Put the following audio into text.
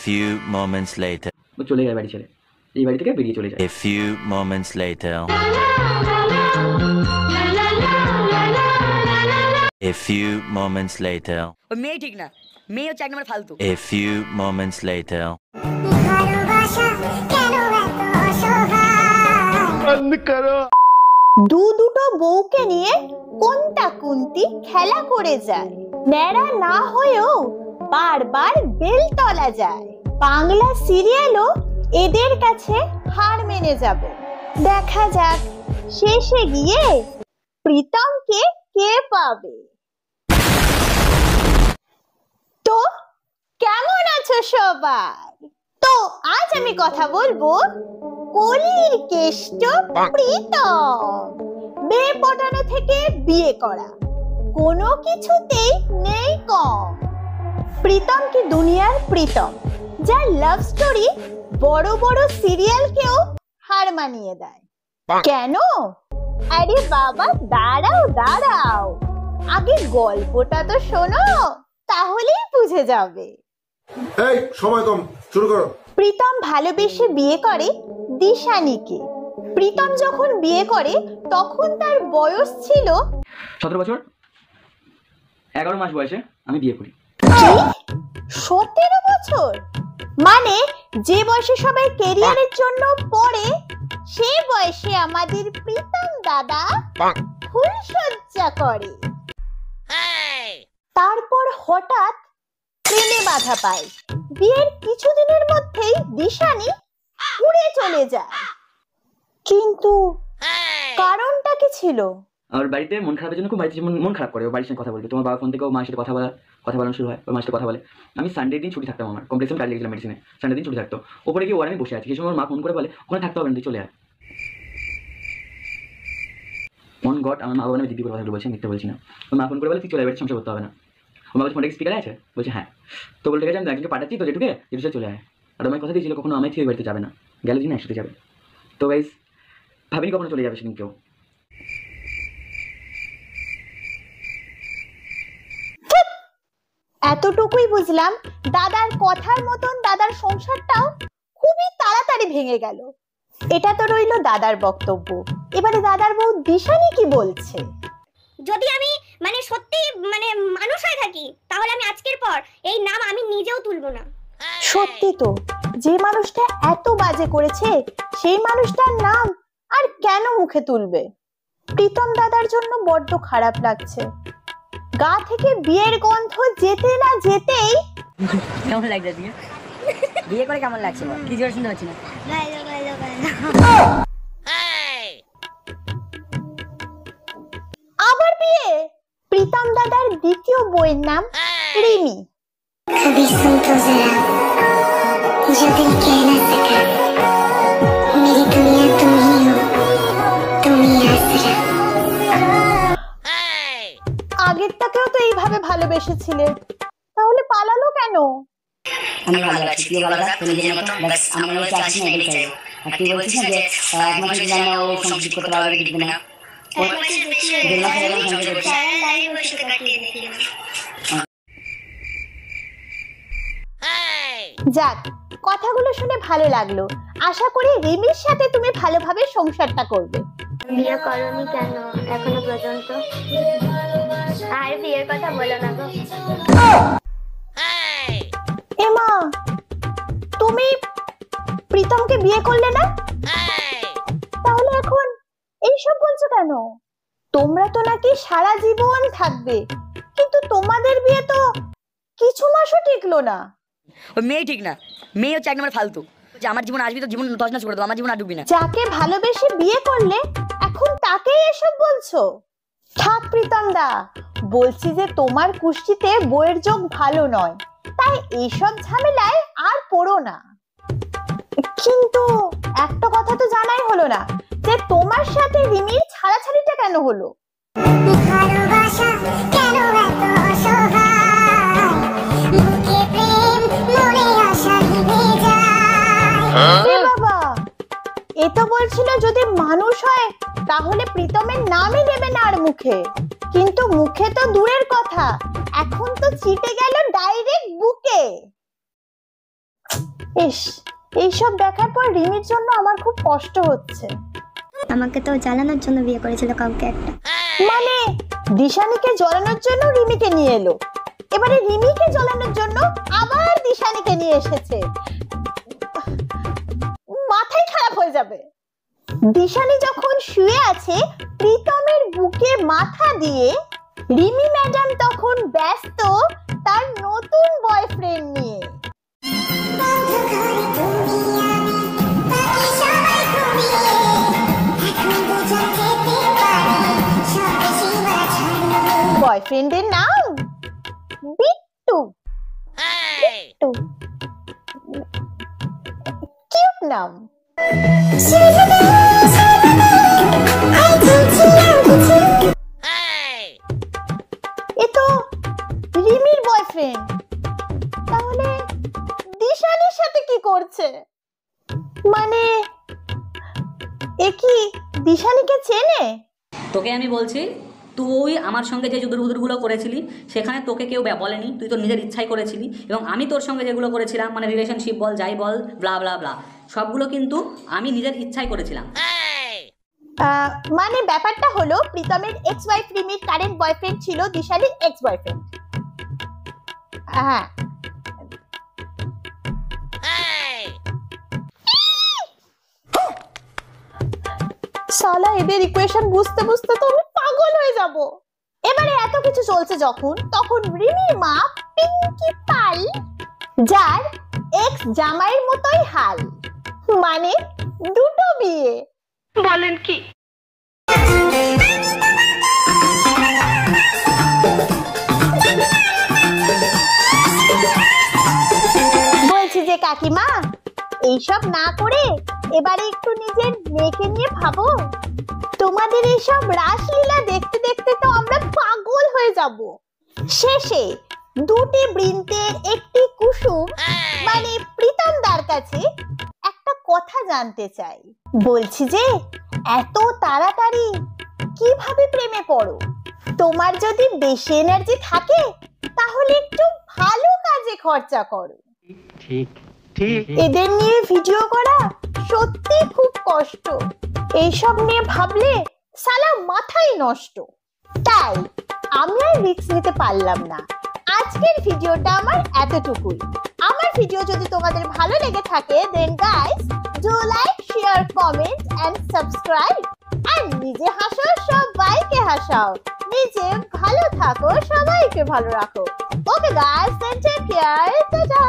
few moments later. চলে যায় বাড়ি ছেড়ে, এই বাড়ি থেকে বেরিয়ে চলে যায়। A few moments later. A few moments later. ওই মেয়ে ঠিক না, মেয়ে হচ্ছে এক নম্বর ফালতু। A few moments later. দুটো বউকে নিয়ে কোনটা কুন্তি খেলা করে যায়, ন্যাড়া না হয়েও বারবার বেল তলা যায়। বাংলা সিরিয়ালও এদের কাছে হার মেনে যাবে। দেখা যাক শেষে গিয়ে প্রীতমকে কে পাবে। তো কেমন আছো সবাই? তো আজ আমি কথা বলবো কলির কেষ্ট প্রীতম। মেয়ে পটানো থেকে বিয়ে করা, কোনো কিছুতেই নেই কম। প্রীতম কি দুনিয়ার প্রীতম, যার লাভ স্টোরি বড় বড় সিরিয়ালকেও হার মানিয়ে দেয়। কেন? আরে বাবা দাঁড়াও দাঁড়াও, আগে গল্পটা তো শোনো, তাহলেই বুঝে যাবে। এই সময় কম, শুরু করো। প্রীতম ভালোবেসে বিয়ে করে দিশানিকে। প্রীতম যখন বিয়ে করে তখন তার বয়স ছিল 17 বছর 11 মাস বয়সে আমি বিয়ে করি। 17 বছর? মানে যে বয়সে সবাই ক্যারিয়ারের জন্য পড়ে, সেই বয়সে আমাদের প্রীতম দাদা ফুল সজ্জা করে। তারপর হঠাৎ প্রেমে বাধা পায়। বিয়ের কিছুদিনের মধ্যেই দিশানি উড়ে চলে যায়। কিন্তু কারণটা কি ছিল? আমার বাড়িতে মন খারাপের জন্য খুব বাড়িতে মন খারাপ করে, ও বাড়ির সঙ্গে কথা বলবে, তোমার বাবা ফোন থেকে ও মায়ের সাথে কথা বলানো শুরু হয়, ওর মায়ের সাথে কথা বলে। আমি সানডে দিন ছুটি থাকতাম, আমার কমপ্লেক্সে কাজ লেগেছিলাম মেডিসিনে, সানডে দিন ছুটি থাকতো। ওপরে গিয়ে ওর আমি বসে আছি, সেই সময় মা ফোন করে বলে ওখানে থাকতে হবে না, তুই চলে আয়। মন গড, আমার মা বাবা আমি দিদি করে কথাগুলো বলছি, মিথ্যে বলছি না। ওর মা ফোন করে বলে তুই চলে আয়, সংসার করতে হবে না। আমার কাছে ফোনটা স্পিকারে আছে, বলছে হ্যাঁ। তো বলতে গেছে আমি একজনকে পাঠাচ্ছি, তো যেটুকে চলে আয়। আর আমার কথা দিয়েছিল কখনো আমায় থেকে বাড়িতে যাবে না, গেলে দিন একসাথে যাবে। তো গাইস ভাবিনি কখনো চলে যাবে সেদিন কেউ। এতটুকুই বুঝলাম, দাদার কথার মতন দাদার সংসারটাও খুবই তাড়াতাড়ি ভেঙে গেল। এটা তো রইল দাদার বক্তব্য। এবারে দাদার বউ দিশানি কি বলছে? যদি আমি সত্যি মানুষ হয়ে থাকি, তাহলে আমি আজকের পর এই নাম আমি নিজেও তুলবো না। সত্যি তো, যে মানুষটা এত বাজে করেছে সেই মানুষটার নাম আর কেন মুখে তুলবে? প্রীতম দাদার জন্য বড্ড খারাপ লাগছে। গা থেকে বিয়ের গন্ধ যেতে না যেতেই কেমন লাগছে আজকে? বিয়ে করে কেমন লাগছে? কি জোরে শুনতে পাচ্ছি না। আবার বিয়ে? প্রীতম দাদার দ্বিতীয় বউয়ের নাম রিমি। আগেরটাকেও তো এইভাবে ভালোবেসেছিলে, তাহলে পালালো কেন? আমি ভালো আছি, তুই ভালো থাক, তুমি নিজের মতো, বাস আমি ওকে চাচ্ছি না, এটাই চাই। আর তুই বলছিস না যে একমাত্র যদি আমরা ও সংযুক্ত করতে পারবে দিবে না, যাক, কথাগুলো শুনে ভালো লাগলো। আশা করি রিমির সাথে তুমি ভালোভাবে সংসারটা করবে। বিয়ে করনি কেন এখনো পর্যন্ত? আর বিয়ের কথা বলো না গো। এমা, তুমি প্রীতমকে বিয়ে করলে না? তাহলে এখন এইসব বলছো কেন? তোমরা তো নাকি সারা জীবন থাকবে, কিন্তু তোমাদের বিয়ে তো কিছু মাসও টিকলো না। ওই মেয়ে ঠিক না, মেয়ে হচ্ছে এক নম্বর ফালতু। যে আমার জীবন আসবি তো জীবন তছনছ করে দেবো, আমার জীবন আর ডুববি না। যাকে ভালোবেসে বিয়ে করলে এখন তাকেই এসব বলছো? থাক প্রীতম দা, বলছি যে তোমার কুষ্টিতে বইয়ের যোগ ভালো নয়, তাই এইসব ঝামেলায় আর পড়ো না। কিন্তু একটা কথা তো জানাই হলো না, যে তোমার সাথে রিমির ছাড়াছাড়িটা কেন হলো? বাবা, এ তো বলছিল যদি মানুষ হয় তাহলে প্রীতমের নামই নেবে না আর মুখে। কিন্তু মুখে তো দূরের কথা, এখন তো চিটে গেল ডাইরেক্ট বুকে। ইস, এইসব দেখার পর রিমির জন্য আমার খুব কষ্ট হচ্ছে। আমাকে তো জ্বালানোর জন্য বিয়ে করেছিল কাউকে একটা। মানে দিশানিকে জ্বলানোর জন্য রিমিকে নিয়ে এলো, এবারে রিমিকে জ্বলানোর জন্য আবার দিশানিকে নিয়ে এসেছে। মাথায় খারাপ হয়ে যাবে। দিশানি যখন শুয়ে আছে প্রীতমের বুকে মাথা দিয়ে, রিমি ম্যাডাম তখন ব্যস্ত তার নতুন বয়ফ্রেন্ড নিয়ে। বয়ফ্রেন্ডের নাম বিট্টু। বিট্টু, কিউট নাম। এ তো রিমির বয়ফ্রেন্ড, তাহলে দিশানির সাথে কি করছে? মানে এ কি দিশানিকে চেনে? তোকে আমি বলছি, তুই আমার সঙ্গে যে যুদুরবুদুরগুলো করেছিলি সেখানে তোকে কেউ বলেনি, তুই তোর নিজের ইচ্ছাই করেছিলি। এবং আমি তোর সঙ্গে যেগুলো করেছিলাম, মানে রিলেশনশিপ বল, যাই বল, ব্লা ব্লা ব্লা, সবগুলো কিন্তু আমি নিজের ইচ্ছাই করেছিলাম। মানে ব্যাপারটা হলো প্রীতমের এক্স ওয়াইফ রিমির কারেন্ট বয়ফ্রেন্ড ছিল দিশানির এক্স বয়ফ্রেন্ড। হ্যাঁ, সালা এদের ইকুয়েশন বুঝতে বুঝতে তো আমি পাগল হয়ে যাব। এবারে এত কিছু চলছে যখন, তখন রিমির মা পিঙ্কি পাল, যার এক্স জামাইয়ের মতোই হাল, মানে দুটো বিয়ে। বলেন কি? বলছি যে কাকিমা, এইসব না করে এবারে একটু নিজের মেয়েকে নিয়ে ভাবো। তোমাদের এইসব রাসলীলা দেখতে দেখতে তো আমরা পাগল হয়ে যাব। শেষে দুটি বৃন্তের একটি কুসুম, মানে প্রীতমদার কাছে একটা কথা জানতে চাই। বলছি যে এত তাড়াতাড়ি কিভাবে প্রেমে পড়ো? তোমার যদি বেশি এনার্জি থাকে তাহলে একটু ভালো কাজে খরচা করো। ঠিক ঠিক। এদের নিয়ে ভিডিও করা সত্যি খুব কষ্ট। এইসব নিয়ে ভাবলে সালা মাথাই নষ্ট। তাই আমি আর রিস্ক নিতে পারলাম না। আজকের ভিডিওটা আমার এতটুকুই। আমার ভিডিও যদি তোমাদের ভালো লেগে থাকে, then guys do like, share, comment and subscribe. আর নিজে হাসো, সবাইকে হাসাও। নিজে ভালো থাকো, সবাইকে ভালো রাখো। Okay guys, then take care, tata.